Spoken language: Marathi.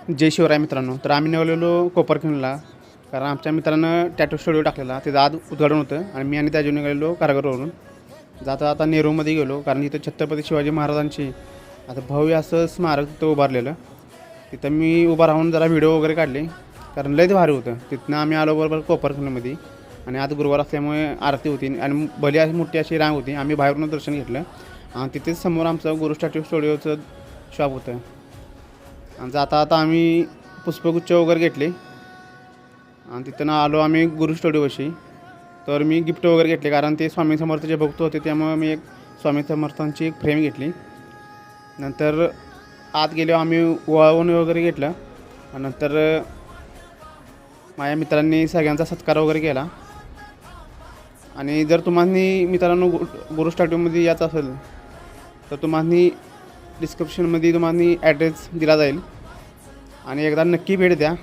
जय शिवराय मित्रांनो. तर आम्ही निघालेलो कोपरखिंडला, कारण आमच्या मित्रानं टॅटू स्टुडिओ टाकलेला. तिथं आज उद्घाटन होतं आणि मी आणि त्याजून निघालेलो कारगरवरून. जाता जाता नेरूळमध्ये गेलो, कारण इथं छत्रपती शिवाजी महाराजांची आता भव्य असं स्मारक तिथं उभारलेलं. तिथं मी उभा राहून जरा व्हिडिओ वगैरे काढले, कारण लयच भारी होतं. तिथनं आम्ही आलो बरोबर कोपरखिंडमध्ये. आणि आज गुरुवार असल्यामुळे आरती होती आणि भली अशी मोठी अशी रांग होती. आम्ही बाहेरून दर्शन घेतलं आणि तिथेच समोर आमचं गुरु टॅटू स्टुडिओचं शॉप होतं. आणि जाता आता आम्ही पुष्पगुच्छ वगैरे घेतले आणि तिथून आलो आम्ही गुरु स्टुडिओशी. तर मी गिफ्ट वगैरे घेतले, कारण ते स्वामी समर्थचे भक्त होते, त्यामुळे मी एक स्वामी समर्थांची एक फ्रेम घेतली. नंतर आत गेलो आम्ही, वाळवण वगैरे घेतलं आणि नंतर माझ्या मित्रांनी सगळ्यांचा सत्कार वगैरे केला. आणि जर तुम्हाला मित्रांनो गुरु स्टुडिओमध्ये यायचं असेल तर तुम्हाला डिस्क्रिप्शनमध्ये तुम्हाला ॲड्रेस दिला जाईल आणि एकदा नक्की भेट द्या.